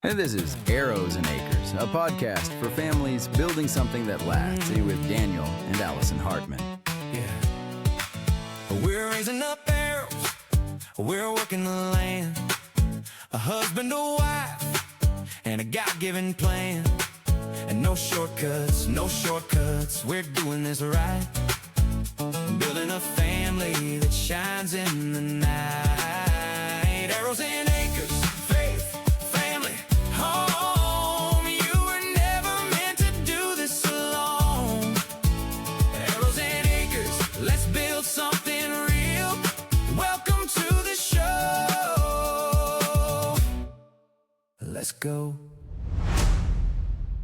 And this is Arrows and Acres, a podcast for families building something that lasts, with Daniel and Allison Hartman. Yeah. We're raising up arrows, we're working the land, a husband, a wife, and a God-given plan. And no shortcuts, we're doing this right. Building a family that shines in the night. Arrows and acres, faith, family, home. You were never meant to do this alone. Arrows and acres, let's build something real. Welcome to the show. Let's go.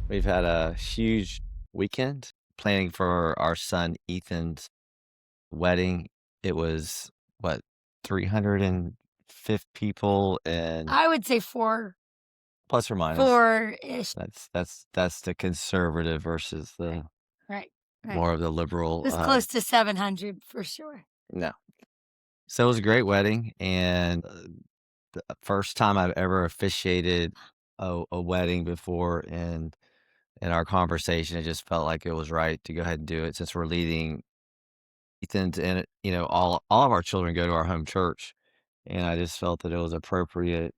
We've had a huge weekend planning for our son Ethan's wedding. It was 305 people, and I would say four plus or minus. four-ish. That's the conservative versus the Right. more of the liberal. It was close to 700 for sure. No. So it was a great wedding, and the first time I've ever officiated a wedding before, and in our conversation, it just felt like it was right to go ahead and do it since we're leading Ethan's, and all of our children go to our home church, and I just felt that it was appropriate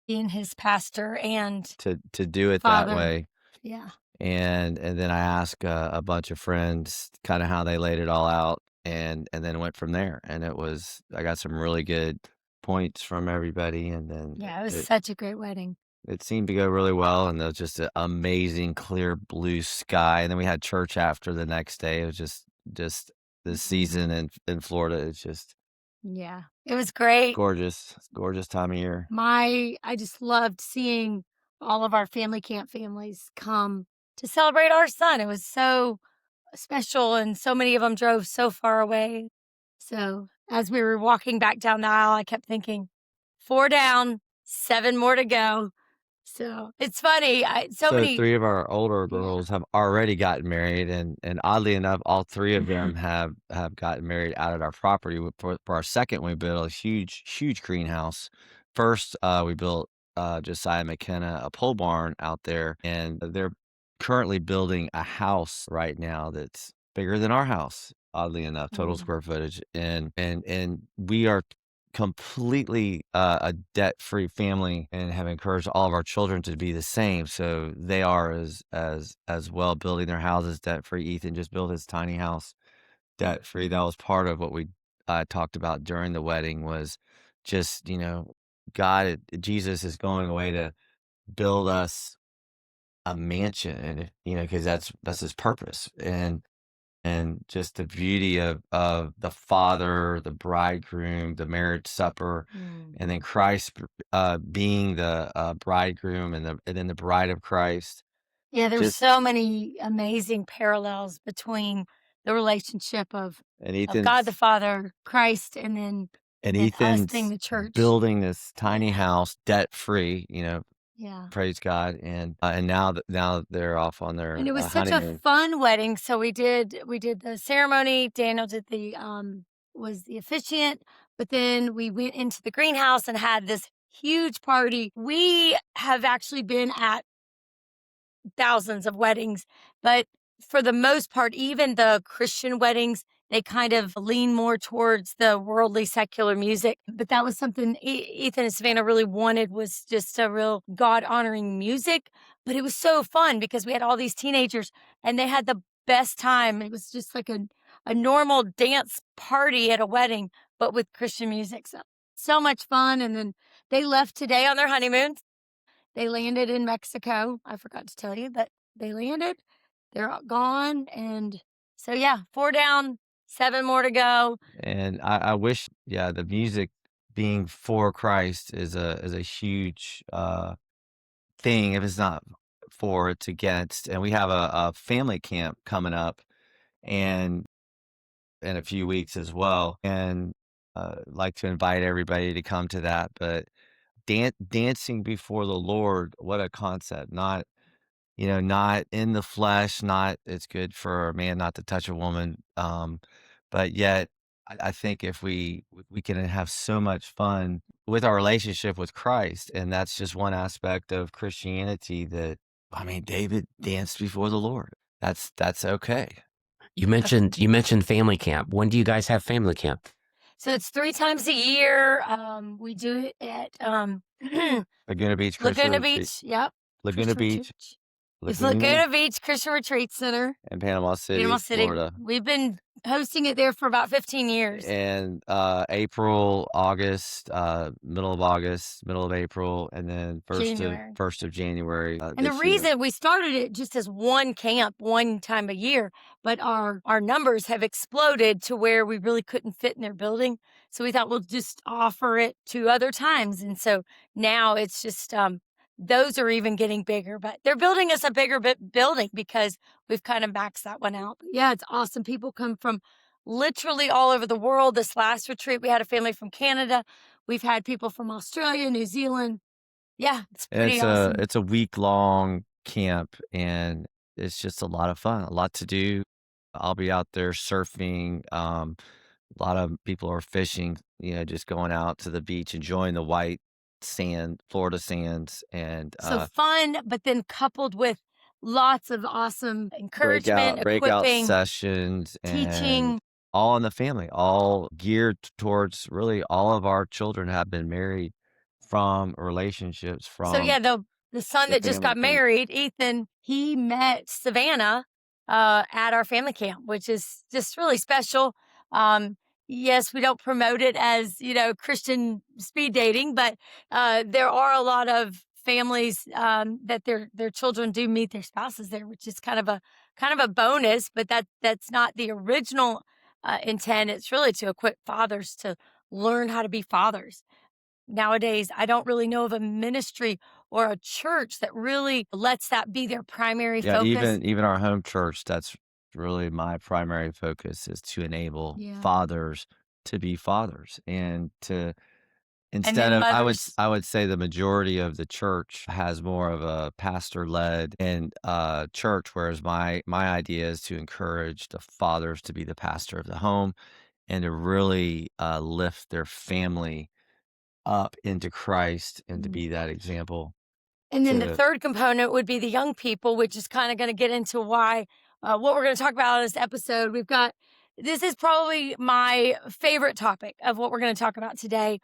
Being his pastor and to do it father. that way. Yeah. And then I asked a bunch of friends kind of how they laid it all out, and then went from there. And I got some really good points from everybody, and then Yeah, it was such a great wedding. it seemed to go really well, and there was just an amazing clear blue sky. And then we had church after the next day. It was just this season in Florida. It's just Yeah, it was great. gorgeous time of year. I just loved seeing all of our family camp families come to celebrate our son. It was so special, and so many of them drove so far away. So as we were walking back down the aisle, I kept thinking, 4 down, 7 more to go. So it's funny. So many. 3 of our older girls have already gotten married, and oddly enough, all 3 of them have gotten married out at our property. For our second, we built a huge greenhouse. First, we built Josiah McKenna a pole barn out there, and they're currently building a house right now that's bigger than our house, oddly enough, total square footage, and we are completely a debt-free family, and have encouraged all of our children to be the same. So they are as well building their houses debt-free. Ethan just built his tiny house debt-free. That was part of what we talked about during the wedding, was just, Jesus is going away to build us a mansion, and because that's his purpose. And just the beauty of the Father, the bridegroom, the marriage supper, and then Christ being the bridegroom, and then the bride of Christ. Yeah, there's so many amazing parallels between the relationship of God the Father, Christ, and then Ethan's being the church, building this tiny house debt-free, Yeah. praise God. And now they're off on their And it was such honeymoon. a fun wedding. So we did the ceremony. Daniel did was the officiant, but then we went into the greenhouse and had this huge party. We have actually been at thousands of weddings, but for the most part, even the Christian weddings, they kind of lean more towards the worldly secular music. But that was something Ethan and Savannah really wanted, was just a real God-honoring music. But it was so fun because we had all these teenagers and they had the best time. It was just like a normal dance party at a wedding, but with Christian music. So much fun. And then they left today on their honeymoon. They landed in Mexico. I forgot to tell you, but they landed. They're gone. And so, yeah, 4 down, 7 more to go. And I wish, the music being for Christ is a huge thing. If it's not for, it's against. And we have a family camp coming up, and in a few weeks as well. And like to invite everybody to come to that. But dancing before the Lord, what a concept! Not in the flesh. Not it's good for a man not to touch a woman, but yet I think if we can have so much fun with our relationship with Christ, and that's just one aspect of Christianity that I mean, David danced before the Lord. That's okay. You mentioned family camp. When do you guys have family camp? So it's 3 times a year. We do it at Laguna Beach Christian Laguna Retreat, Beach. Yep. Laguna Christian Beach, Retreat. It's Laguna, Laguna Beach Christian Retreat Center, and Panama Panama City, City. Florida. We've been hosting it there for about 15 years. And April, August, middle of August, middle of April, and then January. first of January. And the this year. reason we started it just as one camp, one time a year, but our numbers have exploded to where we really couldn't fit in their building. So we thought we'll just offer it 2 other times. And so now it's just those are even getting bigger, but they're building us a bigger building because we've kind of maxed that one out. But yeah, it's awesome. People come from literally all over the world. This last retreat, we had a family from Canada. We've had people from Australia, New Zealand. Yeah, it's And pretty awesome. it's a week-long camp, and it's just a lot of fun, a lot to do. I'll be out there surfing. A lot of people are fishing, just going out to the beach, enjoying the white sand, Florida sands, and So fun, but then coupled with lots of awesome encouragement, breakout equipping, sessions, teaching. and all in the family, all geared towards really all of our children have been married from relationships So yeah, from the son the that just family got camp. married, Ethan, he met Savannah at our family camp, which is just really special. Yes, we don't promote it as, Christian speed dating, but there are a lot of families that their children do meet their spouses there, which is kind of a bonus, but that's not the original intent. It's really to equip fathers to learn how to be fathers. Nowadays, I don't really know of a ministry or a church that really lets that be their primary Yeah, focus. even our home church, that's really my primary focus is to enable Yeah. fathers to be fathers and to And instead then of mothers. I would say the majority of the church has more of a pastor-led and church, whereas my idea is to encourage the fathers to be the pastor of the home and to really lift their family up into Christ and to Mm. be that example And then the to third component would be the young people, which is kind of going to get into why, what we're going to talk about in this episode. This is probably my favorite topic of what we're going to talk about today,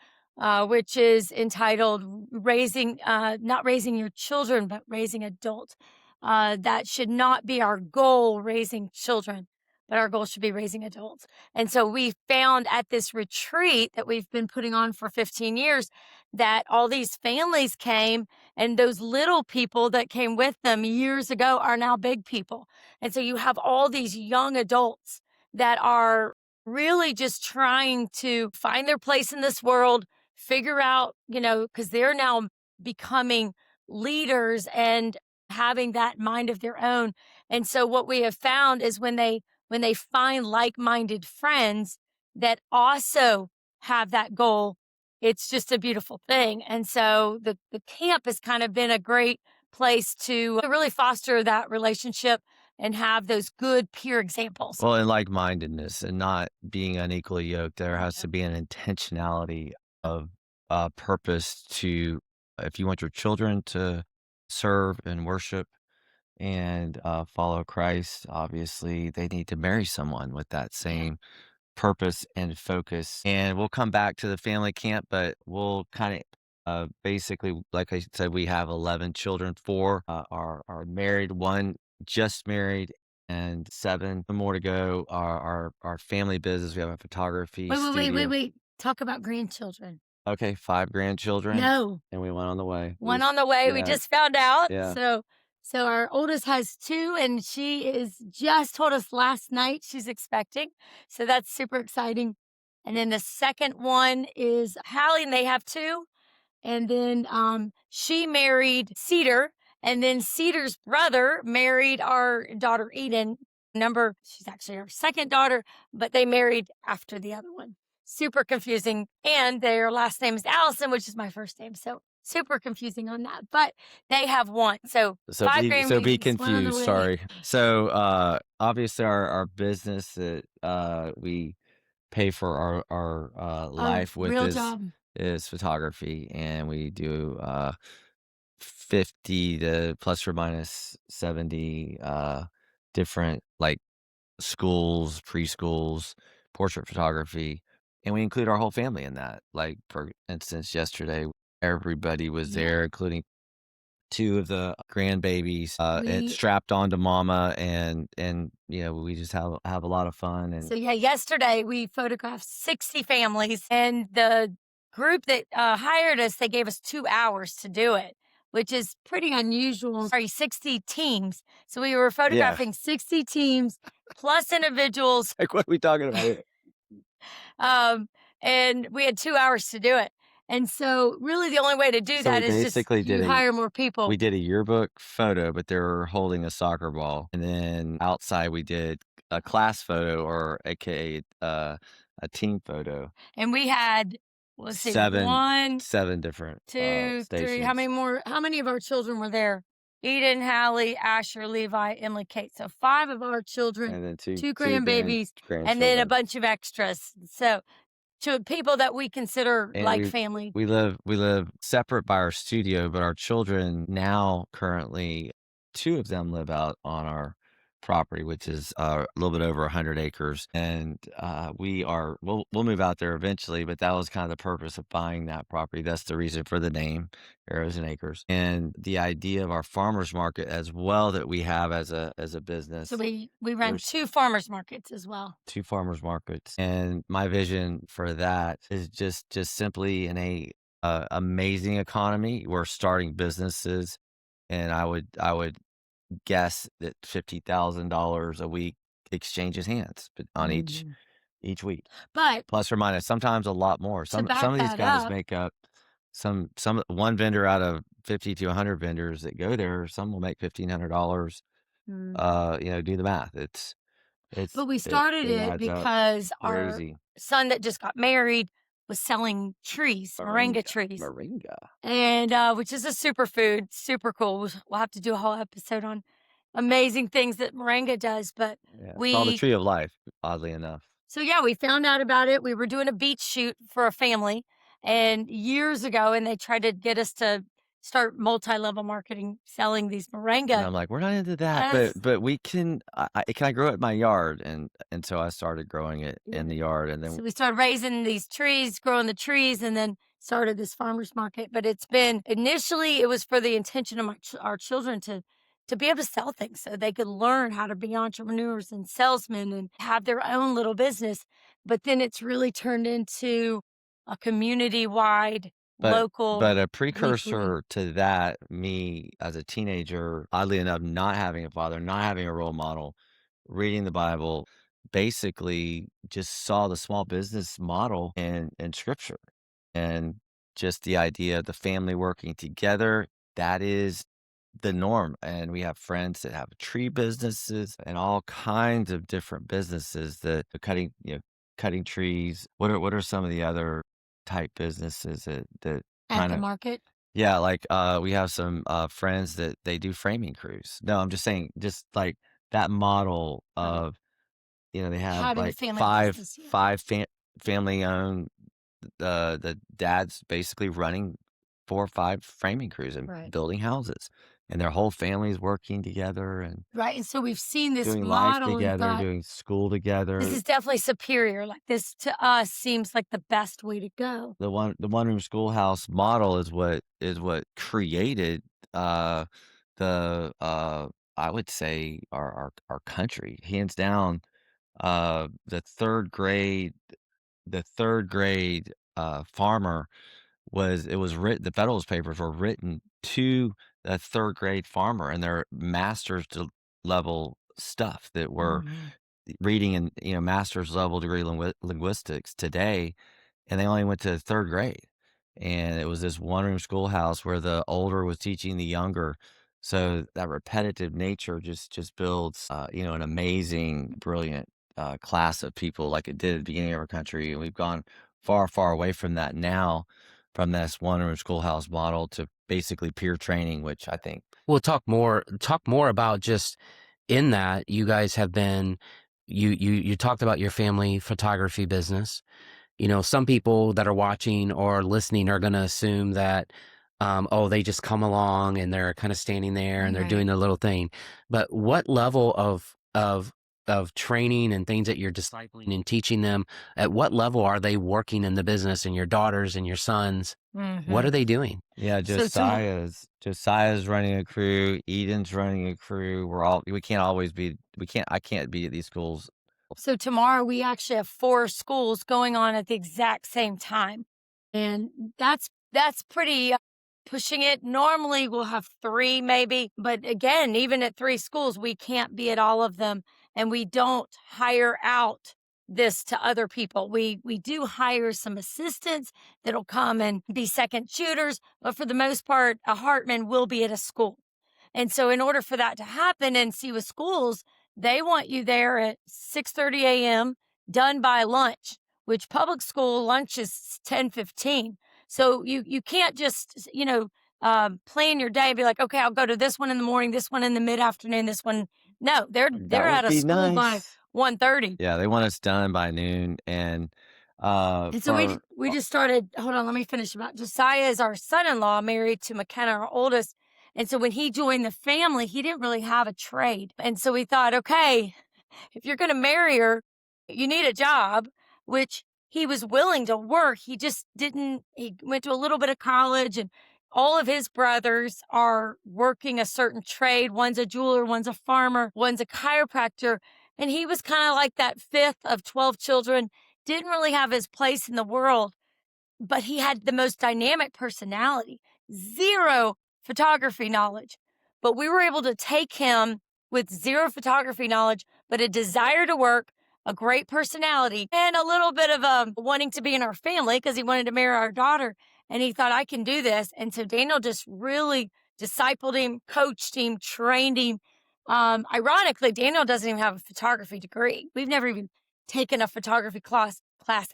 which is entitled not raising your children, but raising adults. That should not be our goal, raising children, but our goal should be raising adults. And so we found at this retreat that we've been putting on for 15 years that all these families came, and those little people that came with them years ago are now big people. And so you have all these young adults that are really just trying to find their place in this world, figure out, because they're now becoming leaders and having that mind of their own. And so what we have found is when they find like-minded friends that also have that goal, it's just a beautiful thing. And so the camp has kind of been a great place to really foster that relationship and have those good peer examples. well, and like-mindedness and not being unequally yoked. There has to be an intentionality of purpose to if you want your children to serve and worship and follow Christ, obviously they need to marry someone with that same purpose and focus. And we'll come back to the family camp, but we'll kind of basically, like I said, we have 11 children. 4 are married, 1 just married, and 7 more to go. Our family business, we have a photography studio. Wait. Talk about grandchildren. Okay, 5 grandchildren. No. And we went on the way. One on the way. We Yeah. just found out. Yeah. So our oldest has 2, and she is just told us last night she's expecting. So that's super exciting. And then the second one is Hallie, and they have 2. And then she married Cedar, and then Cedar's brother married our daughter Eden. She's actually our second daughter, but they married after the other one. Super confusing. And their last name is Allison, which is my first name. So super confusing on that. But they have 1. So 5 be grandbabies, 1 on the confused. way. Sorry. So obviously our business that we pay for our life with real job. is photography, and we do 50 to plus or minus 70 different like schools, preschools, portrait photography, and we include our whole family in that. Like for instance, yesterday everybody was Yeah. there, including two of the grandbabies, and We strapped onto mama, and we just have a lot of fun. So And yeah, yesterday we photographed 60 families, and the group that hired us, they gave us 2 hours to do it, which is pretty unusual. Sorry, 60 teams. So we were yeah, photographing 60 teams plus individuals, like what are we talking about here? um, and we had 2 hours to do it. And so, really, the only way to do So we that is just basically you hire more people. we did a yearbook photo, but they were holding a soccer ball, and then outside we did a class photo, or AKA a team photo. And we had, let's see, Seven 1, different 2, 3. How stations, many more? How many of our children were there? Eden, Hallie, Asher, Levi, Emily, Kate. So 5 of our children, and then 2 two grandbabies, and then a grandchildren. bunch of extras. So to people that we consider And like family. we live separate by our studio, but our children now currently, two of them live out on our property, which is a little bit over 100 acres, and we'll move out there eventually. But that was kind of the purpose of buying that property. That's the reason for the name, Arrows and Acres, and the idea of our farmers market as well that we have as a business. So we run There's 2 farmers markets as well. 2 farmers markets, and my vision for that is just simply in a amazing economy. We're starting businesses, and I would guess that $50,000 a week exchanges hands on each week, But plus or minus, sometimes a lot more. to Some back of these that guys up, make up one vendor out of 50 to 100 vendors that go there. Some will make $1,500. Do the math. but we started It it adds up because our crazy. son that just got married was selling trees, moringa trees. Moringa. And which is a superfood, super cool. We'll have to do a whole episode on amazing things that moringa does. But Yeah, it's called the we, tree of life, oddly enough. so yeah, we found out about it. We were doing a beach shoot for a family, and years ago, and they tried to get us to start multi-level marketing, selling these And moringa. I'm like, we're not into that, Yes. but we can. Can I grow it in my yard? And so I started growing it Yeah. in the yard, and So then we started raising these trees, growing the trees, and then started this farmers market. But it's been initially it was for the intention of our children to be able to sell things, so they could learn how to be entrepreneurs and salesmen and have their own little business. But then it's really turned into a community-wide, local, but a weekly. precursor to that, me as a teenager, oddly enough, not having a father, not having a role model, reading the Bible, basically just saw the small business model in scripture, and just the idea of the family working together. That is the norm. And we have friends that have tree businesses and all kinds of different businesses that are cutting trees. What are some of the other type businesses that At kind the of, market. yeah, like we have some friends that they do framing crews. No, I'm just saying, just like that model Right. of, they have Having a like family business, yeah. five family owned, the dad's basically running 4 or 5 framing crews and Right. building houses, and their whole family's working together and Right. And so we've seen this doing life model and together, thought, doing school this together. is definitely superior. Like this to us seems like the best way to go. The one room schoolhouse model is what created the I would say our country, hands down. The third grade farmer was written. The Federalist Papers were written to the third grade farmer, and their level stuff that we're reading in master's level degree linguistics today, and they only went to third grade. And it was this one room schoolhouse where the older was teaching the younger. So that repetitive nature just builds, an amazing, brilliant class of people, like it did at the beginning of our country. And we've gone far, far away from that now, from this one room schoolhouse model to basically peer training, which I think. We'll talk more about just in that you guys have been you talked about your family photography business. Some people that are watching or listening are going to assume that, they just come along and they're kind of standing there and they're doing their little thing. But what level of training and things that you're discipling and teaching them, at what level are they working in the business, and your daughters and your sons? What are they doing? Yeah, So Josiah's running a crew, Eden's running a crew. I can't be at these schools. So tomorrow we actually have 4 schools going on at the exact same time. And that's pretty pushing it. Normally we'll have 3 maybe, but again, even at 3 schools, we can't be at all of them, and we don't hire out this to other people. We do hire some assistants that'll come and be second shooters, but for the most part, a Hartman will be at a school. And so in order for that to happen, and see with schools, they want you there at 6:30 a.m. done by lunch, which public school lunch is 10:15. So you can't just, plan your day and be like, okay, I'll go to this one in the morning, this one in the mid-afternoon, this one. No, they're That out would of be school by nice. 1:30. Yeah, they want us done by noon, and And so we just started. Hold on, let me finish. About Josiah is our son-in-law, married to McKenna, our oldest. And so when he joined the family, he didn't really have a trade. And so we thought, okay, if you're going to marry her, you need a job, which he was willing to work. He just didn't. He went to a little bit of college, and all of his brothers are working a certain trade. One's a jeweler, one's a farmer, one's a chiropractor. And he was kind of like that 5th of 12 children, didn't really have his place in the world, but he had the most dynamic personality, 0 photography knowledge. But we were able to take him with 0 photography knowledge, but a desire to work, a great personality, and a little bit of wanting to be in our family because he wanted to marry our daughter. And he thought, I can do this. And so Daniel just really discipled him, coached him, trained him. Ironically, Daniel doesn't even have a photography degree. We've never even taken a photography class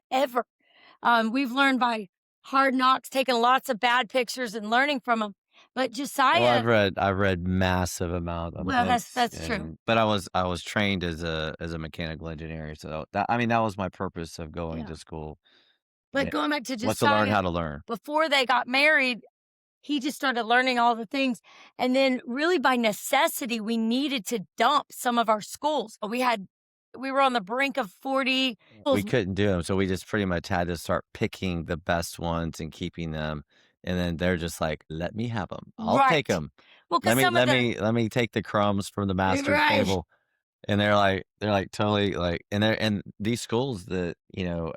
ever. We've learned by hard knocks, taking lots of bad pictures and learning from them. But Josiah, well, I've read massive amount of well, books, that's true. but I was trained as a mechanical engineer, so that was my purpose of going Yeah. to school. But going back to Was to learn Josiah, how to learn. before they got married, he just started learning all the things. And then really by necessity, we needed to dump some of our schools. We were on the brink of 40 We schools. couldn't do them, so we just pretty much had to start picking the best ones and keeping them. And then they're just like, "Let me have them. I'll take Right. them. Well, because some of Let me take the crumbs from the master's Right. table." And they're like totally like, and these schools that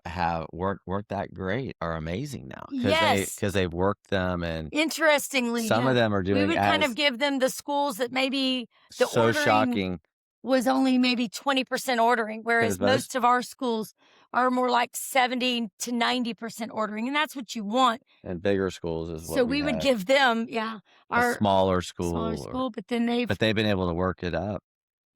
have weren't that great are amazing now Yes. because they've worked them, and Interestingly, some of them are we doing would kind as of give them the schools that maybe the so ordering shocking was only maybe 20% ordering, whereas because most of our schools are more like 70 to 90% ordering. And that's what you want. and bigger schools is So what we would had. give them, A our smaller smaller school, school, but then but they've been able to work it up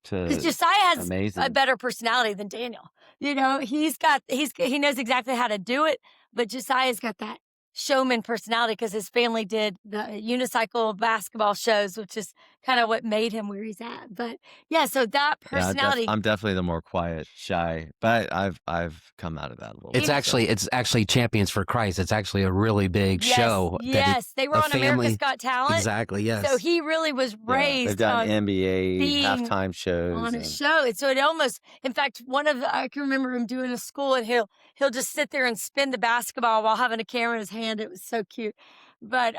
because to Josiah has a amazing. better personality than Daniel. He knows exactly how to do it, but Josiah's got that showman personality because his family did the unicycle basketball shows, which is kind of what made him where he's at. But yeah, so that Yeah, personality. I'm definitely the more quiet, shy, but I've come out of that a little bit. It's actually Champions for Christ. It's actually a really big Yes, show. yes, they were a on America's family- Got Talent. Exactly. Yes. So he really was Yeah, raised they've done NBA being halftime shows. on a and- show. And so it almost, in fact, I can remember him doing a school, and he'll just sit there and spin the basketball while having a camera in his hand. It was so cute. But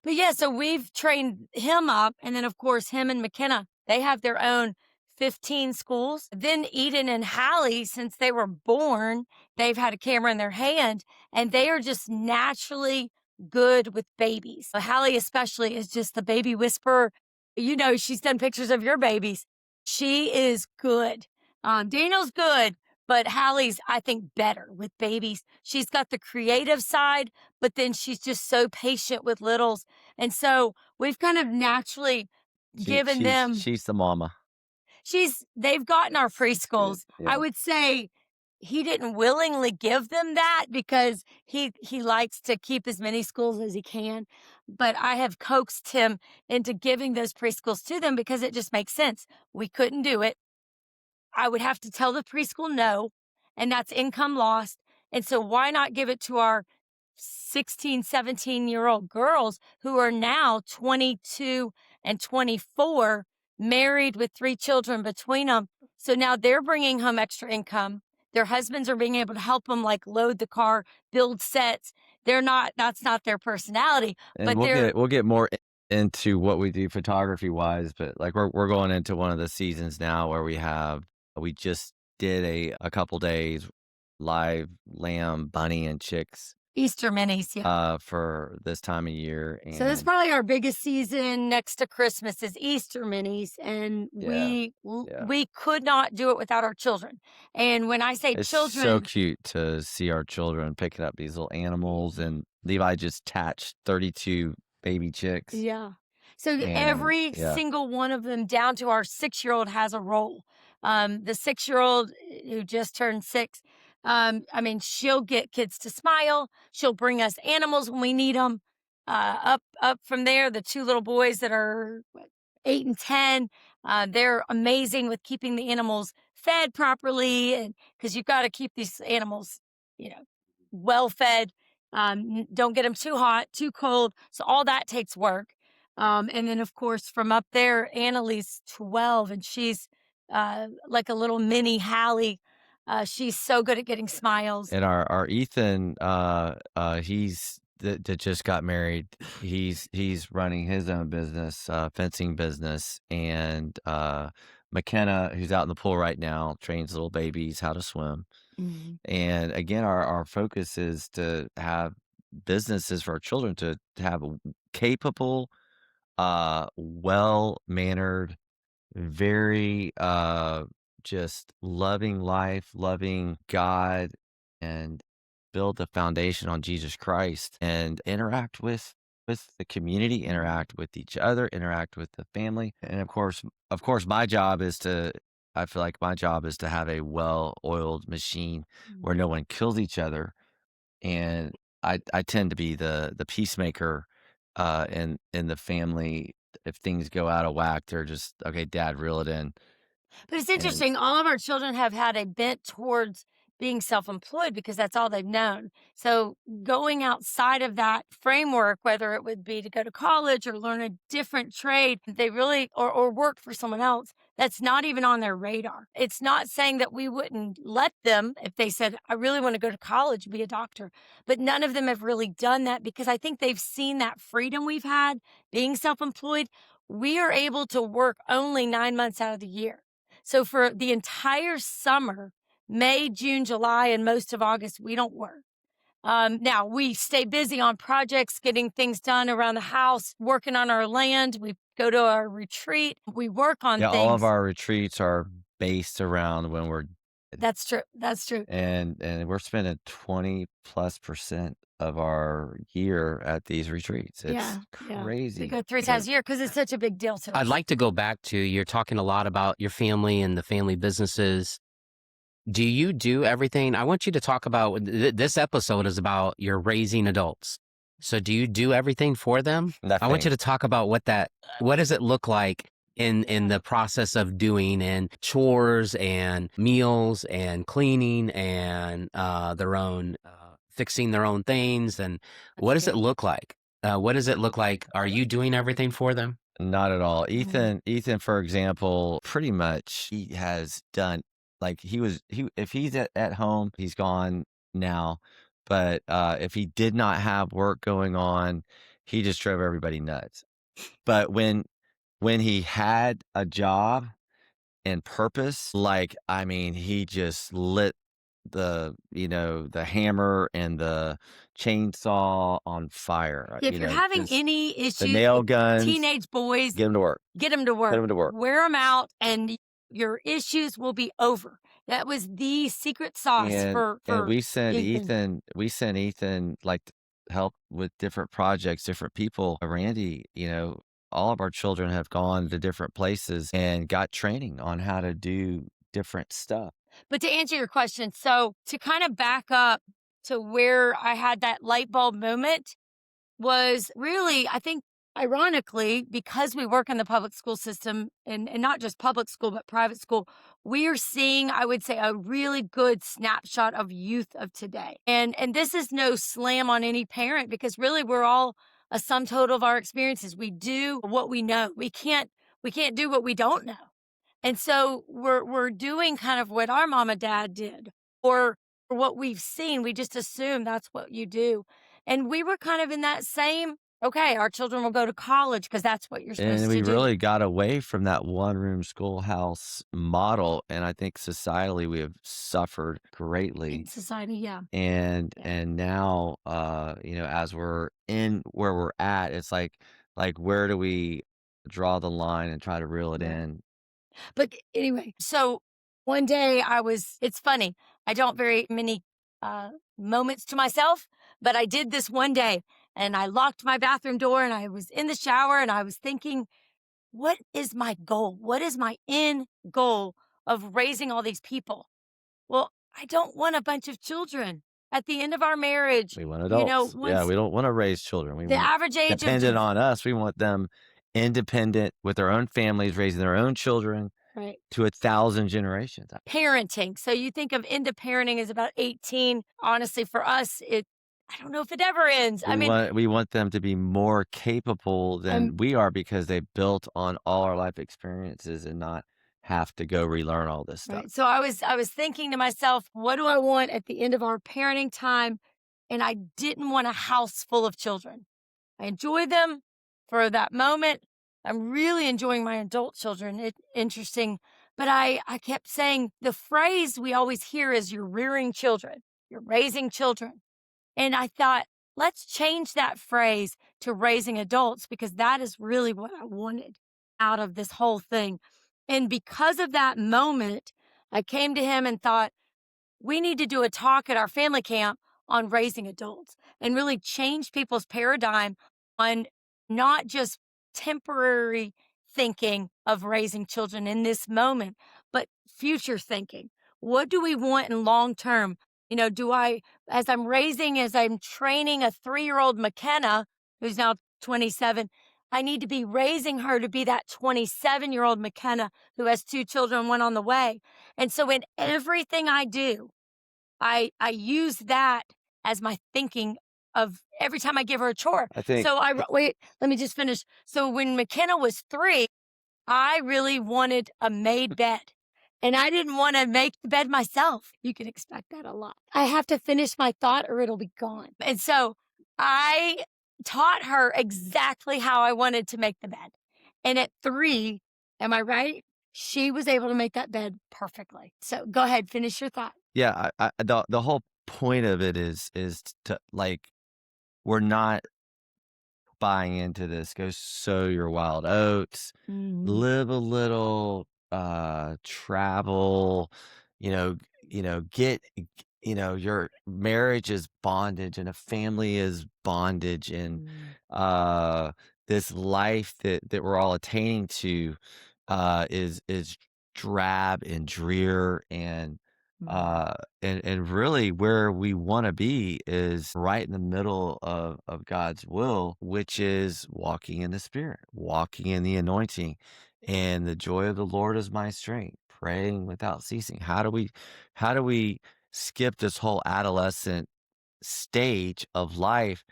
yeah, so we've trained him up. And then of course, him and McKenna, they have their own 15 schools. Then Eden and Hallie, since they were born, they've had a camera in their hand, and they are just naturally good with babies. Hallie especially is just the baby whisperer. She's done pictures of your babies. She is good. Daniel's good, but Hallie's, I think, better with babies. She's got the creative side, but then she's just so patient with littles. And so we've kind of naturally given them. She's the mama. They've gotten our preschools. Yeah. I would say he didn't willingly give them that because he likes to keep as many schools as he can. But I have coaxed him into giving those preschools to them because it just makes sense. We couldn't do it. I would have to tell the preschool no, and that's income lost. And so why not give it to our 16, 17-year-old girls who are now 22 and 24, married with 3 children between them. So now they're bringing home extra income. Their husbands are being able to help them like load the car, build sets. That's not their personality, And but we'll get more into what we do photography wise, but like we're going into one of the seasons now where we just did a couple days live lamb, bunny, and chicks Easter minis, yeah. for this time of year. So that's And probably our biggest season next to Christmas is Easter minis, and yeah, we could not do it without our children. And when I say it's so children, cute to see our children picking up these little animals. And Levi just attached 32 baby chicks. yeah. So And every yeah, single one of them, down to our 6-year-old, has a role. The 6-year-old who just turned 6, I mean, she'll get kids to smile. She'll bring us animals when we need them. Up from there, the 2 little boys that are 8 and 10, they're amazing with keeping the animals fed properly, and because you've got to keep these animals, you know, well fed. Don't get them too hot, too cold. So all that takes work. And then, of course, from up there, Annalie's 12, and she's like a little mini Hallie. She's so good at getting smiles. and our Ethan, he's that just got married. He's running his own business, fencing business, and McKenna, who's out in the pool right now, trains little babies how to swim. Mhm. And again, our focus is to have businesses for our children to have capable, well mannered, very just loving life, loving God, and build the foundation on Jesus Christ and interact with the community, interact with each other, interact with the family. And of course my job is to I feel like my job is to have a well-oiled machine where no one kills each other. And I tend to be the peacemaker in the family. If things go out of whack, they're just, okay, Dad, reel it in. But it's And interesting. All of our children have had a bent towards being self employed because that's all they've known. So, going outside of that framework, whether it would be to go to college or learn a different trade, they really, or work for someone else, that's not even on their radar. It's not saying that we wouldn't let them if they said, I really want to go to college, be a doctor. But none of them have really done that because I think they've seen that freedom we've had being self employed. We are able to work only 9 months out of the year. So for the entire summer, May, June, July, and most of August, we don't work. Now we stay busy on projects, getting things done around the house, working on our land. We go to our retreat. We work on yeah, things. all of our retreats are based around when we're That's true. That's true. and we're spending 20+% of our year at these retreats. It's Yeah. We crazy. go 3 times a year because it's such a big deal to us. I'd like to go back to, you're talking a lot about your family and the family businesses. Do you do everything? I want you to talk about, this episode is about you're raising adults. So do you do everything for them? I want you to talk about what does it look like in the process of doing, and chores and meals and cleaning and their own fixing their own things, and what does it look like? What does it look like? Are you doing everything for them? Not at all. Ethan, for example, pretty much he has done, like if he's at home, he's gone now. But if he did not have work going on, he just drove everybody nuts. But when he had a job and purpose, like, I mean, he just lit the hammer and the chainsaw on fire. If you're having any issues, the nail guns, teenage boys, get them to work. Get them to work. Get them to work. Wear them out, and your issues will be over. That was the secret sauce for and we sent Ethan. Ethan like to help with different projects, different people. Randy, all of our children have gone to different places and got training on how to do different stuff. But to answer your question, so to kind of back up to where I had that light bulb moment was really, I think ironically, because we work in the public school system and not just public school, but private school, we are seeing, I would say, a really good snapshot of youth of today. And this is no slam on any parent because really we're all a sum total of our experiences. We do what we know. We can't do what we don't know. And so we're doing kind of what our mom and dad did or what we've seen. We just assume that's what you do. And we were kind of in that same, okay, our children will go to college because that's what you're And supposed we to do. really got away from that one-room schoolhouse model, and I think societally we have suffered greatly. In society, yeah. And Yeah. and now, as we're in where we're at, it's like where do we draw the line and try to reel it Right. in? But anyway, so one day it's funny. I don't very many moments to myself, but I did this one day and I locked my bathroom door and I was in the shower and I was thinking, what is my goal? What is my end goal of raising all these people? Well, I don't want a bunch of children at the end of our marriage. We want adults. Yeah, Once we don't wanna raise children. We the want average age of dependent on us. We want them independent with their own families, raising their own children right. to 1,000 generations. Parenting. So you think of into parenting as about 18. Honestly, for us, I don't know if it ever ends. I mean, We want them to be more capable I'm than we are because they built on all our life experiences and not have to go relearn all this stuff. right. So I was thinking to myself, what do I want at the end of our parenting time? And I didn't want a house full of children. I enjoy them for that moment. I'm really enjoying my adult children. It's interesting. But I kept saying the phrase we always hear is you're rearing children, you're raising children. And I thought, let's change that phrase to raising adults because that is really what I wanted out of this whole thing. And because of that moment, I came to him and thought, we need to do a talk at our family camp on raising adults and really change people's paradigm on not just temporary thinking of raising children in this moment, but future thinking. What do we want in long term? As I'm training a 3-year-old McKenna, who's now 27, I need to be raising her to be that 27-year-old McKenna who has 2 children, one on the way. And so in everything I do, I use that as my thinking of every time I give her a chore. I think So wait, let me just finish. So when McKenna was 3, I really wanted a made bed. And I didn't want to make the bed myself. You can expect that a lot. I have to finish my thought or it'll be gone. And so I taught her exactly how I wanted to make the bed. And at 3, am I right? She was able to make that bed perfectly. So go ahead, finish your thought. Yeah, the whole point of it is to like we're not buying into this. Go sow your wild oats, live a little, travel, you know, get, your marriage is bondage and a family is bondage and uh this life that we're all attaining to is drab and drear uh and really where we want to be is right in the middle of God's will, which is walking in the Spirit, walking in the anointing, and the joy of the Lord is my strength, praying without ceasing. How do we skip this whole adolescent stage of life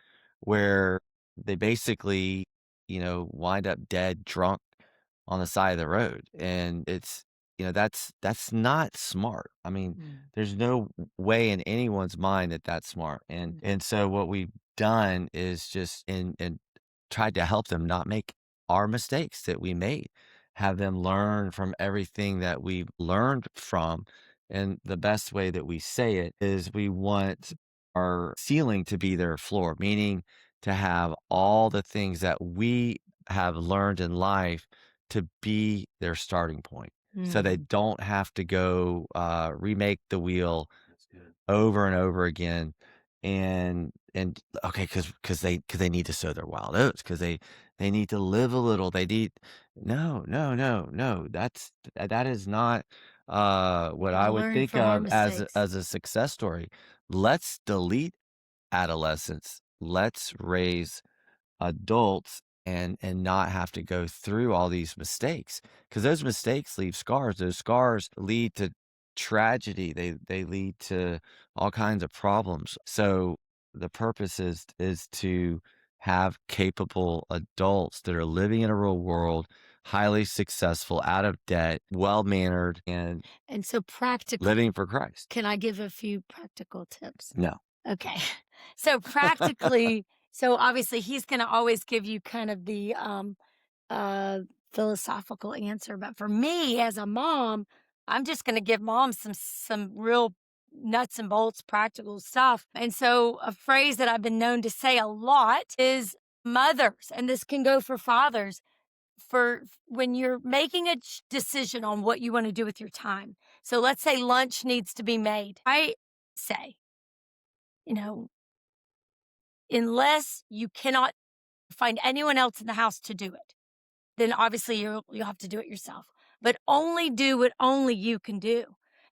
where they basically, wind up dead drunk on the side of the road? And that's not smart. I mean, there's no way in anyone's mind that that's smart. And so what we've done is just and tried to help them not make our mistakes that we made, have them learn from everything that we've learned from. And the best way that we say it is we want our ceiling to be their floor, meaning to have all the things that we have learned in life to be their starting point. So they don't have to go remake the wheel over and over again. And okay, because they need to sow their wild oats, because they need to live a little. They need no, no, no, no. That is not what I Gotta would learn think from our of as mistakes. as a success story. Let's delete adolescence. Let's raise adults and not have to go through all these mistakes, because those mistakes leave scars. Those scars lead to tragedy. They lead to all kinds of problems. So the purpose is to have capable adults that are living in a real world, highly successful, out of debt, well-mannered, and so practical. living for Christ. Can I give a few practical tips? No. Okay. So practically, so obviously he's going to always give you kind of the uh philosophical answer, but for me as a mom, I'm just going to give mom some real nuts and bolts practical stuff. And so a phrase that I've been known to say a lot is mothers, and this can go for fathers, for when you're making a decision on what you want to do with your time. So let's say lunch needs to be made. I say, you know, unless you cannot find anyone else in the house to do it, then obviously you'll have to do it yourself. But only do what only you can do.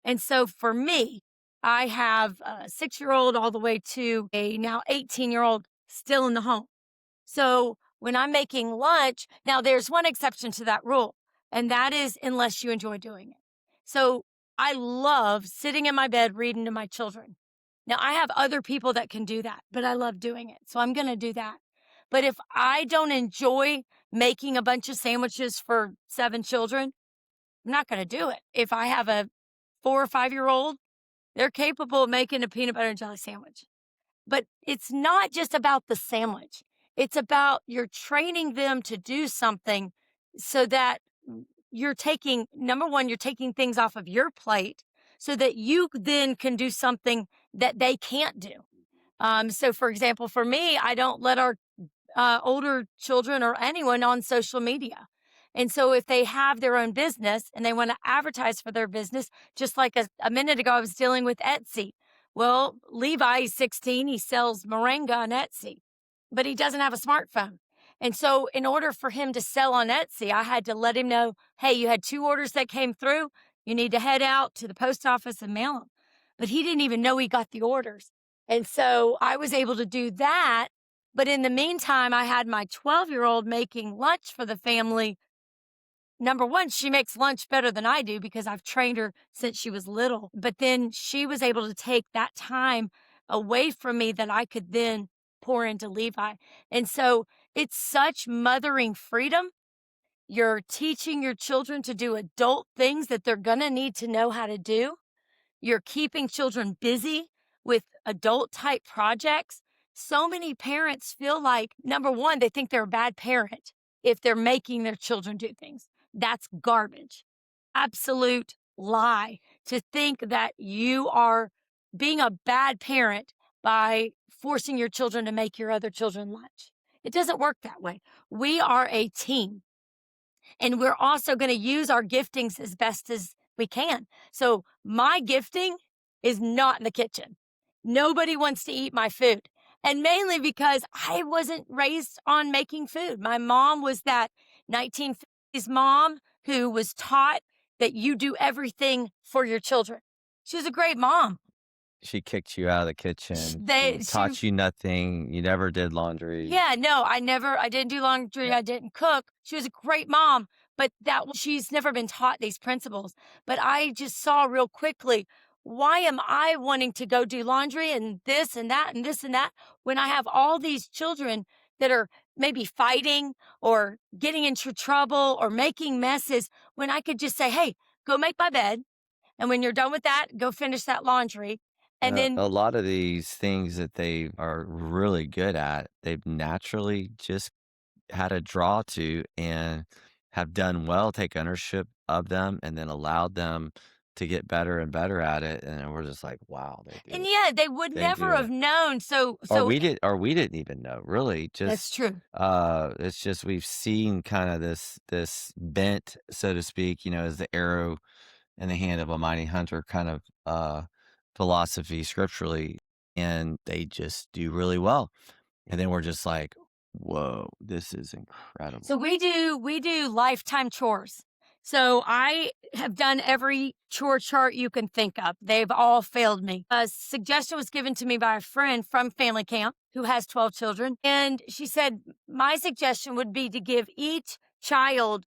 And so for me, I have a 6-year-old all the way to a now 18-year-old still in the home. So when I'm making lunch, now there's one exception to that rule, and that is unless you enjoy doing it. So I love sitting in my bed reading to my children. Now I have other people that can do that, but I love doing it. So I'm going to do that. But if I don't enjoy making a bunch of sandwiches for 7 children, I'm not going to do it. If I have a 4 or 5-year-old, they're capable of making a peanut butter and jelly sandwich. But it's not just about the sandwich. It's about you're training them to do something so that you're taking, number one, you're taking things off of your plate so that you then can do something that they can't do. So for example, for me, I don't let our older children or anyone on social media. And so if they have their own business and they want to advertise for their business, just like a minute ago, I was dealing with Etsy. Well, Levi is 16. He sells moringa on Etsy, but he doesn't have a smartphone. And so in order for him to sell on Etsy, I had to let him know, hey, you had 2 orders that came through. You need to head out to the post office and mail them. But he didn't even know he got the orders. And so I was able to do that. But in the meantime, I had my 12-year-old making lunch for the family. Number one, she makes lunch better than I do because I've trained her since she was little. But then she was able to take that time away from me that I could then pour into Levi. And so it's such mothering freedom. You're teaching your children to do adult things that they're going to need to know how to do. You're keeping children busy with adult type projects. So many parents feel like, number one, they think they're a bad parent if they're making their children do things. That's garbage. Absolute lie to think that you are being a bad parent by forcing your children to make your other children lunch. It doesn't work that way. We are a team, and we're also going to use our giftings as best as we can. So my gifting is not in the kitchen. Nobody wants to eat my food. And mainly because I wasn't raised on making food. My mom was that 1950s mom who was taught that you do everything for your children. She was a great mom. She kicked you out of the kitchen. They- She taught you nothing. You never did laundry. Yeah, no, I didn't do laundry. Yeah. I didn't cook. She was a great mom, but she's never been taught these principles. But I just saw real quickly, why am I wanting to go do laundry and this and that and this and that when I have all these children that are maybe fighting or getting into trouble or making messes, when I could just say, hey, go make my bed. And when you're done with that, go finish that laundry. And then a lot of these things that they are really good at, they've naturally just had a draw to and have done well, take ownership of them, and then allowed them to get better and better at it. And we're just like, wow, they do. And yeah, they would They never do have it. known. Or we didn't even know, really. That's Just true. it's just we've seen kind of this bent, so to speak, as the arrow in the hand of a mighty hunter kind of philosophy scripturally, and they just do really well. And then we're just like, whoa, this is incredible. So we do lifetime chores. So I have done every chore chart you can think of. They've all failed me. A suggestion was given to me by a friend from family camp who has 12 children. And she said, my suggestion would be to give each child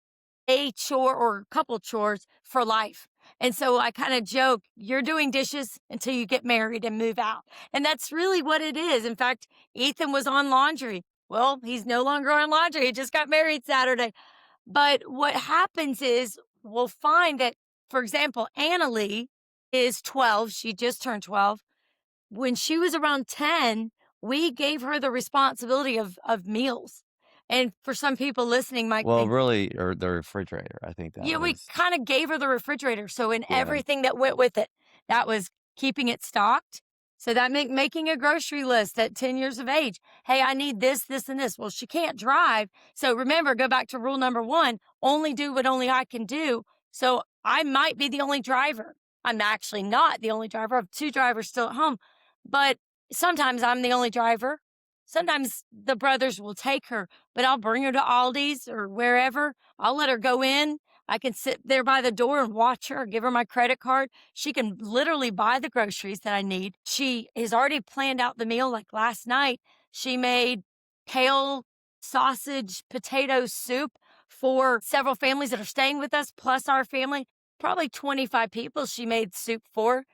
a chore or a couple chores for life. And so I kind of joke, you're doing dishes until you get married and move out. And that's really what it is. In fact, Ethan was on laundry. Well, he's no longer on laundry. He just got married Saturday. But what happens is we'll find that, for example, Annalie is 12. She just turned 12. When she was around 10, we gave her the responsibility of meals. And for some people listening might Well, think, really, or the refrigerator. I think that yeah, we was. kind of gave her the refrigerator. So in Yeah. everything that went with it, that was keeping it stocked. So that meant making a grocery list at 10 years of age. Hey, I need this, this, and this. Well, she can't drive. So remember, go back to rule number 1, only do what only I can do. So I might be the only driver. I'm actually not the only driver. I have 2 drivers still at home. But sometimes I'm the only driver. Sometimes the brothers will take her, but I'll bring her to Aldi's or wherever. I'll let her go in. I can sit there by the door and watch her, give her my credit card. She can literally buy the groceries that I need. She has already planned out the meal. Like last night, she made kale, sausage, potato soup for several families that are staying with us, plus our family. Probably 25 people she made soup for.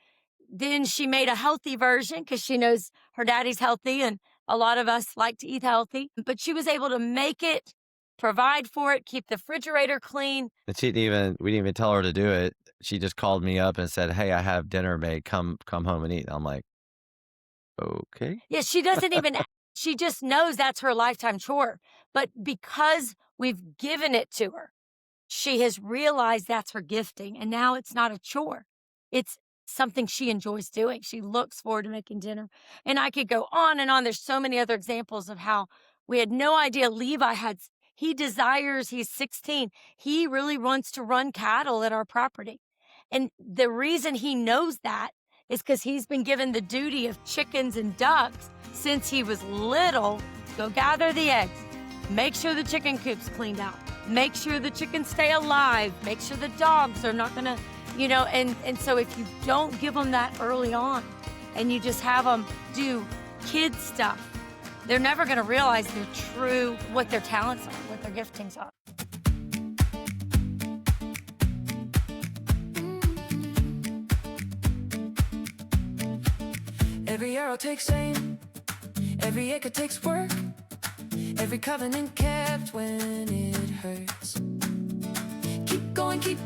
Then she made a healthy version because she knows her daddy's healthy and a lot of us like to eat healthy. But she was able to make it, provide for it, keep the refrigerator clean. And we didn't even tell her to do it. She just called me up and said, "Hey, I have dinner made. Come home and eat." And I'm like, okay. Yeah, she doesn't even, she just knows that's her lifetime chore. But because we've given it to her, she has realized that's her gifting. And now it's not a chore. It's something she enjoys doing. She looks forward to making dinner. And I could go on and on. There's so many other examples of how we had no idea Levi he's 16. He really wants to run cattle at our property. And the reason he knows that is because he's been given the duty of chickens and ducks since he was little. Go gather the eggs, make sure the chicken coop's cleaned out, make sure the chickens stay alive, make sure the dogs are not gonna, and so if you don't give them that early on and you just have them do kid stuff, they're never gonna realize what their talents are, what their giftings are. Every arrow takes aim, every acre takes work, every covenant kept when it hurts. Keep going, keep